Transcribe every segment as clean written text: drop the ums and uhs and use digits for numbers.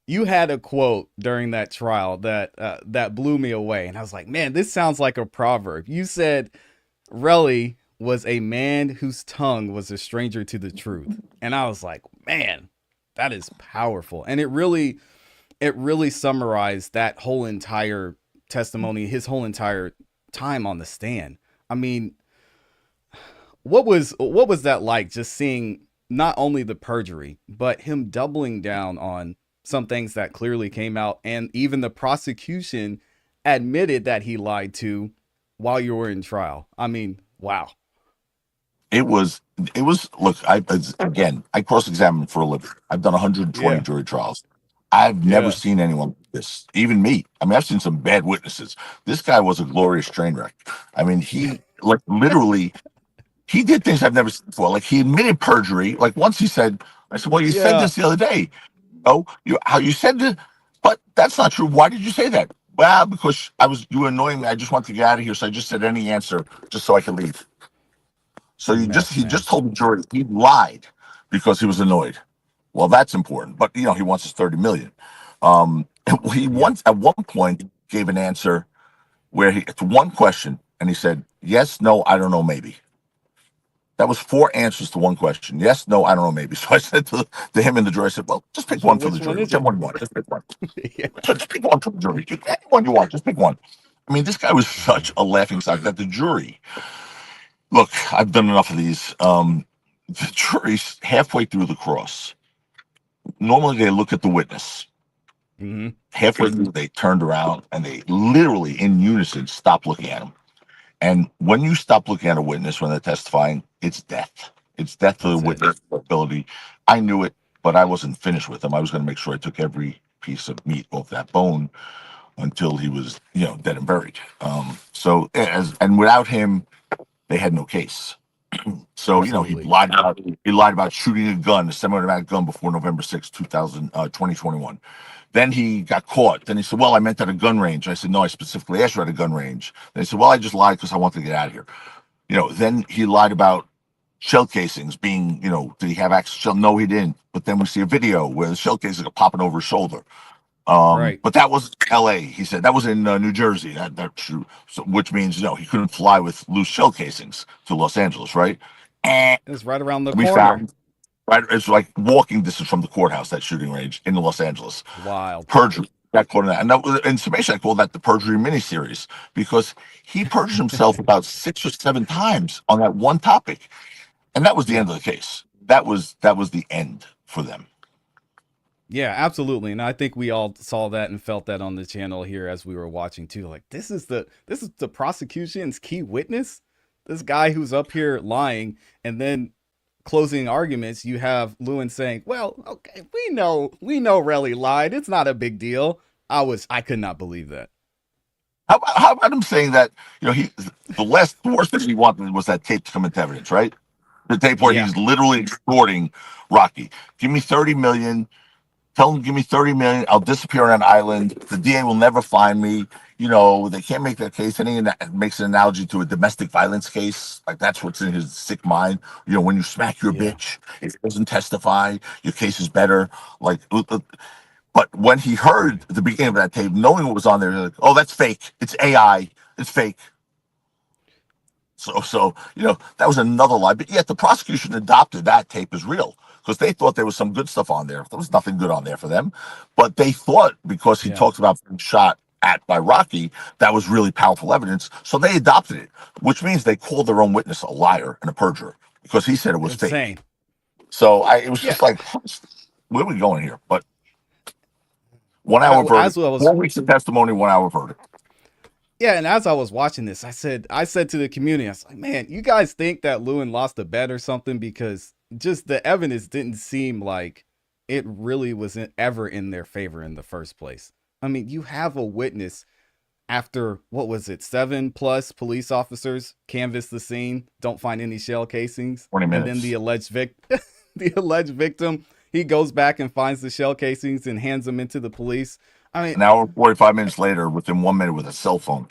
you had a quote during that trial that that blew me away, and I was like, man, this sounds like a proverb. You said Relly was a man whose tongue was a stranger to the truth, and I was like, man, that is powerful, and it really summarized that whole entire testimony, his whole entire time on the stand. I mean, what was that like, just seeing not only the perjury but him doubling down on some things that clearly came out, and even the prosecution admitted that he lied to while you were in trial. I mean, wow. It was, look, again, I cross-examine for a living. I've done 120 Yeah. jury trials. I've never Yeah. seen anyone like this, even me. I mean, I've seen some bad witnesses. This guy was a glorious train wreck. I mean, he, like, literally, he did things I've never seen before. Like, he admitted perjury. Like, once he said, I said, well, you said Yeah. this the other day. Oh, how you said this, but that's not true. Why did you say that? Well, because you were annoying me. I just wanted to get out of here, so I just said any answer just so I could leave. So Mess, he man. just told the jury he lied because he was annoyed. Well, that's important, but he wants his 30 million. Um, he Yeah. once at one point gave an answer where it's one question and he said yes, no, I don't know, maybe. That was four answers to one question. Yes, no, I don't know, maybe. So I said to him and the jury, I said, well, just pick So one for the which one jury, is whichever it? one you want. Just pick one. Yeah. Just pick one for the jury. Anyone you want, just pick one. I mean, this guy was such Man. a laughing stock that the jury. Look, I've done enough of these. The jury's halfway through the cross. Normally, they look at the witness. Hmm. Halfway through, they turned around and they literally, in unison, stopped looking at him. And when you stop looking at a witness when they're testifying, it's death. It's death to the That's it. witness ability. I knew it, but I wasn't finished with him. I was going to make sure I took every piece of meat off that bone until he was, dead and buried. And without him, they had no case. So Absolutely. he lied about shooting a gun, a semi-automatic gun, before November 6th, 2021. Then he got caught. Then he said, "Well, I meant at a gun range." I said, "No, I specifically asked you at a gun range." Then he said, "Well, I just lied because I wanted to get out of here." Then he lied about shell casings being, did he have access to shell? No, he didn't. But then we see a video where the shell casings are popping over his shoulder. Right. But that was L.A. He said that was in New Jersey. That's true. So, which means he couldn't fly with loose shell casings to Los Angeles, right? And It's right around the we corner. found right. It's like walking distance from the courthouse, that shooting range in Los Angeles. Wild. Perjury. That called that, and that was in summation. I call that the perjury miniseries because he perjured himself about 6 or 7 times on that one topic, and that was the Yeah. end of the case. That was the end for them. Yeah, absolutely. And I think we all saw that and felt that on the channel here as we were watching too. Like, this is the prosecution's key witness. This guy who's up here lying, and then closing arguments, you have Lewin saying, "Well, okay, we know Relly lied. It's not a big deal." I could not believe that. How about him saying that? He the worst thing he wanted was that tape to come into evidence, right? The tape where Yeah. he's literally extorting Rocky. Give me 30 million. Tell him, give me 30 million. I'll disappear on an island. The DA will never find me. They can't make that case. And he makes an analogy to a domestic violence case. Like that's what's in his sick mind. When you smack your Yeah. bitch, if it doesn't testify, your case is better. Like, but when he heard the beginning of that tape, knowing what was on there, like, oh, that's fake. It's AI. It's fake. So that was another lie. But yet the prosecution adopted that tape as real because they thought there was some good stuff on there. There was nothing good on there for them, but they thought because he Yeah. talked about being shot at by Rocky, that was really powerful evidence. So they adopted it, which means they called their own witness a liar and a perjurer because he said it was fake. Insane. So it was Yeah. just like, where are we going here? But 1 hour As verdict, I was 4 weeks of testimony, 1 hour verdict. Yeah, and as I was watching this, I said to the community, I was like, man, you guys think that Lewin lost a bet or something, because just the evidence didn't seem like it really wasn't ever in their favor in the first place. I mean, you have a witness after, what was it, 7+ police officers canvass the scene, don't find any shell casings, 20 and then the minutes. alleged the alleged victim, he goes back and finds the shell casings and hands them into the police. I mean, An hour and 45 minutes later, within 1 minute, with a cell phone.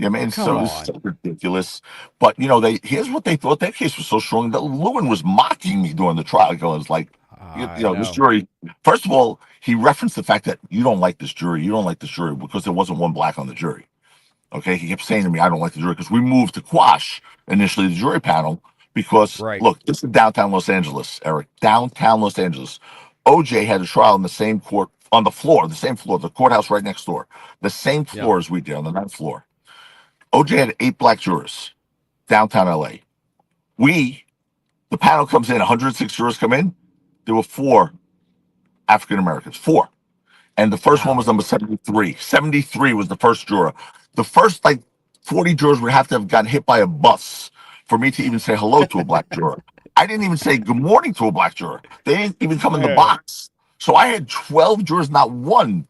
I mean, come it's on. so ridiculous. But they here's what they thought. That case was so strong that Lewin was mocking me during the trial. He was like, I This know. jury, first of all, he referenced the fact that you don't like this jury. You don't like this jury because there wasn't one black on the jury. Okay. He kept saying to me, I don't like the jury because we moved to quash initially the jury panel because, Right. look, this is downtown Los Angeles, Eric, downtown Los Angeles. OJ had a trial in the same court on the floor, the same floor, the courthouse right next door, the same Yep. floor as we did on the ninth floor. OJ had 8 black jurors, downtown LA. The panel comes in, 106 jurors come in. There were 4 African Americans, 4. And the first one was Wow. number 73. 73 was the first juror. The first, like, 40 jurors would have to have gotten hit by a bus for me to even say hello to a black juror. I didn't even say good morning to a black juror. They didn't even come in the Man. box. So I had 12 jurors, not one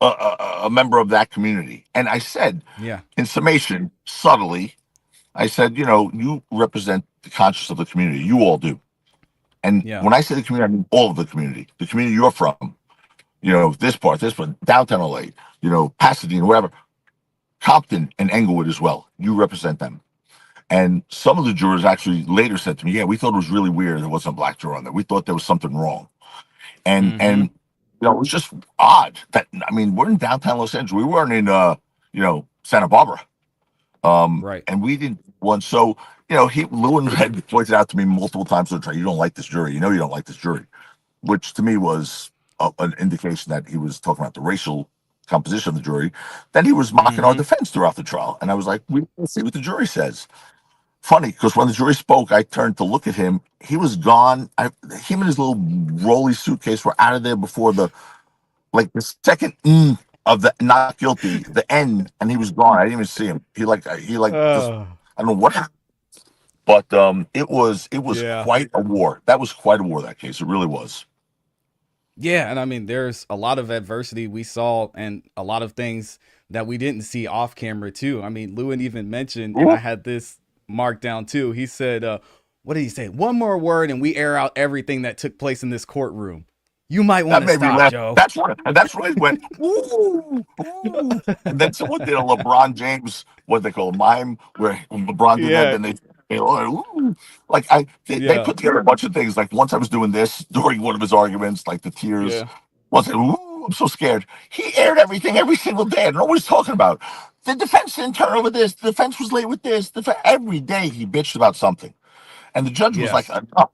a member of that community. And I said, Yeah. in summation, subtly, I said, you represent the conscience of the community. You all do. And Yeah. when I say the community, I mean all of the community you're from, this part, downtown LA, Pasadena, whatever, Compton and Englewood as well. You represent them. And some of the jurors actually later said to me, yeah, we thought it was really weird there wasn't a black juror on there. We thought there was something wrong. And Mm-hmm. it was just odd that, I mean, we're in downtown Los Angeles. We weren't in Santa Barbara. Right. And we didn't want, so Lewin had pointed out to me multiple times, you don't like this jury. You don't like this jury, which to me was an indication that he was talking about the racial composition of the jury. Then he was mocking our Mm-hmm. defense throughout the trial. And I was like, we will see what the jury says. Funny, because when the jury spoke, I turned to look at him. He was gone. Him and his little rolly suitcase were out of there before the second of the not guilty, the N, and he was gone. I didn't even see him. He just, Uh, I don't know what happened. But it was yeah. quite a war. That was quite a war, that case. It really was. Yeah, and I mean, there's a lot of adversity we saw, and a lot of things that we didn't see off camera too. I mean, Lewin even mentioned, and I Ooh, had this marked down too. He said, "What did he say? One more word, and we air out everything that took place in this courtroom. You might want that to made me stop, laugh. Joe." That's when it went, ooh, ooh. And then someone did a LeBron James, what they call a mime, where when LeBron did that, Yeah, then ooh. They yeah, put together a bunch of things. Like once I was doing this during one of his arguments, like the tears. yeah, Once I, ooh, I'm so scared. He aired everything every single day. I don't know what he's talking about. The defense didn't turn over this. The defense was late with this. Every day he bitched about something. And the judge was like, yes, enough.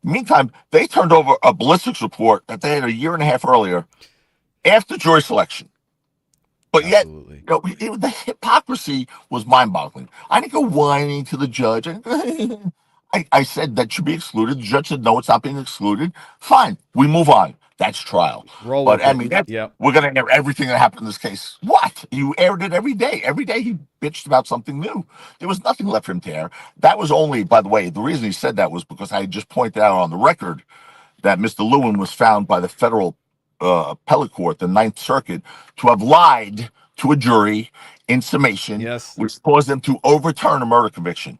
Meantime, they turned over a ballistics report that they had a year and a half earlier after jury selection. But yet, absolutely, the hypocrisy was mind-boggling. I didn't go whining to the judge. I said that should be excluded. The judge said, no, it's not being excluded. Fine, we move on. That's trial. roll But with I it. mean, Yep, we're going to air everything that happened in this case. What? You aired it every day. Every day he bitched about something new. There was nothing left for him to air. That was only, by the way, the reason he said that was because I just pointed out on the record that Mr. Lewin was found by the federal appellate court, the Ninth Circuit, to have lied to a jury in summation, yes, which caused them to overturn a murder conviction.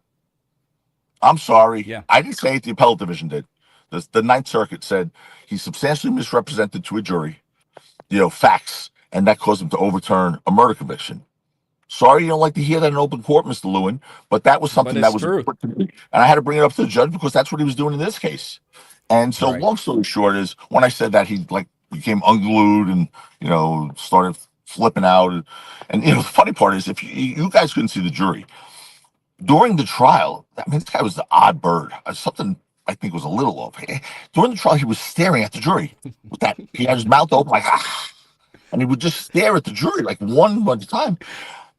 I'm sorry. yeah, I didn't say it. The appellate division did. The Ninth Circuit said he substantially misrepresented to a jury, facts, and that caused him to overturn a murder conviction. Sorry you don't like to hear that in open court, Mr. Lewin, but that was but something that it's was true. important to me. And I had to bring it up to the judge because that's what he was doing in this case. And so Right. long story short is when I said that he became unglued and, started flipping out. And the funny part is if you guys couldn't see the jury during the trial, I mean, this guy was the odd bird. Something I think was a little off. During the trial, he was staring at the jury with that. He had his mouth open like, and he would just stare at the jury like one at a time.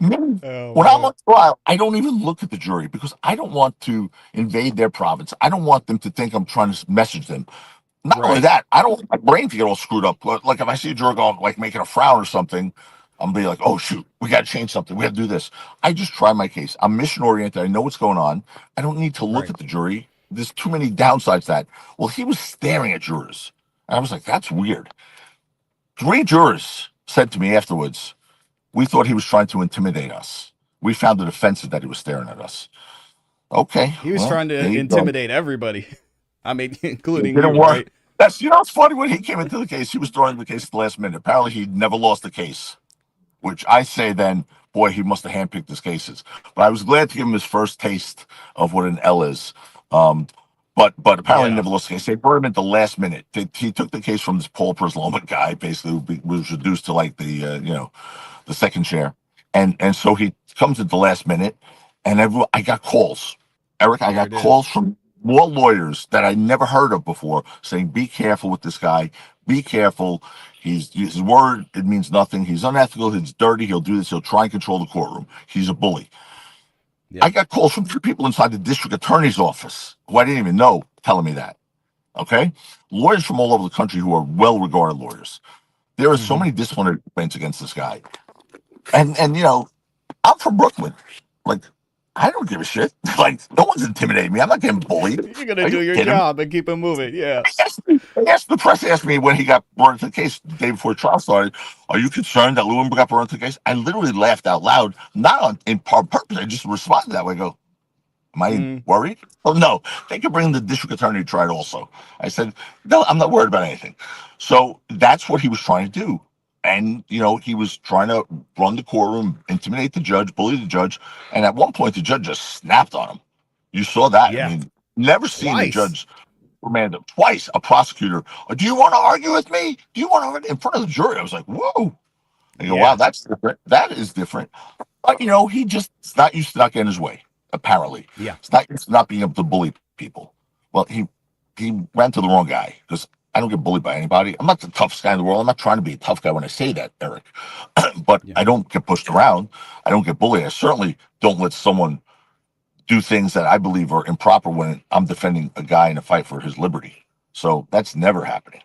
Man, Oh when I'm man. on trial, I don't even look at the jury because I don't want to invade their province. I don't want them to think I'm trying to message them. Not only Right. that, I don't want my brain to get all screwed up. Like if I see a juror going like making a frown or something, I'm be like, oh shoot, we got to change something. We got to do this. I just try my case. I'm mission oriented. I know what's going on. I don't need to look Right. at the jury. There's too many downsides to that. Well, he was staring at jurors. And I was like, that's weird. 3 jurors said to me afterwards, we thought he was trying to intimidate us. We found it offensive that he was staring at us. Okay, He was well, trying there to you go. intimidate everybody. I mean, It including didn't you, work. right? It's funny when he came into the case, he was throwing the case at the last minute. Apparently, he never lost the case, which I say then, boy, he must have handpicked his cases. But I was glad to give him his first taste of what an L is. Um, But apparently Yeah. never lost the case. They brought him at the last minute. He took the case from this Paul Persloma guy, basically, who was reduced to like the second chair, and so he comes at the last minute, and I got calls, Eric. I There got it is. calls from more lawyers that I never heard of before, saying, "Be careful with this guy. Be careful. He's his word. It means nothing. He's unethical. He's dirty. He'll do this. He'll try and control the courtroom. He's a bully." I Yep. got calls from 2 people inside the district attorney's office who I didn't even know telling me that. Okay, lawyers from all over the country who are well-regarded lawyers. There are so Hmm. many disciplinary complaints against this guy, and I'm from Brooklyn. Like, I don't give a shit. Like, no one's intimidating me. I'm not getting bullied. You're gonna Are do you your kidding me? job and keep it moving. Yeah. The press asked me when he got brought into the case the day before trial started, "Are you concerned that Lewin got brought into the case?" I literally laughed out loud, not in purpose. I just responded that way. I go, "Am I Mm. worried?" "Oh, no, they could bring the district attorney to try it also." I said, "No, I'm not worried about anything." So that's what he was trying to do. And, he was trying to run the courtroom, intimidate the judge, bully the judge. And at one point, the judge just snapped on him. You saw that. I Yeah. mean, never seen a Twice. judge command him twice, a prosecutor. "Do you want to argue with me? Do you want to argue?" In front of the jury. I was like, whoa. I go, wow, Yeah. that's different. That is different. But he just is not used to not getting his way. Apparently, Yeah. it's not used to not being able to bully people. Well, he ran to the wrong guy because I don't get bullied by anybody. I'm not the toughest guy in the world. I'm not trying to be a tough guy when I say that, Eric. But Yeah. I don't get pushed around. I don't get bullied. I certainly don't let someone do things that I believe are improper when I'm defending a guy in a fight for his liberty. So that's never happening.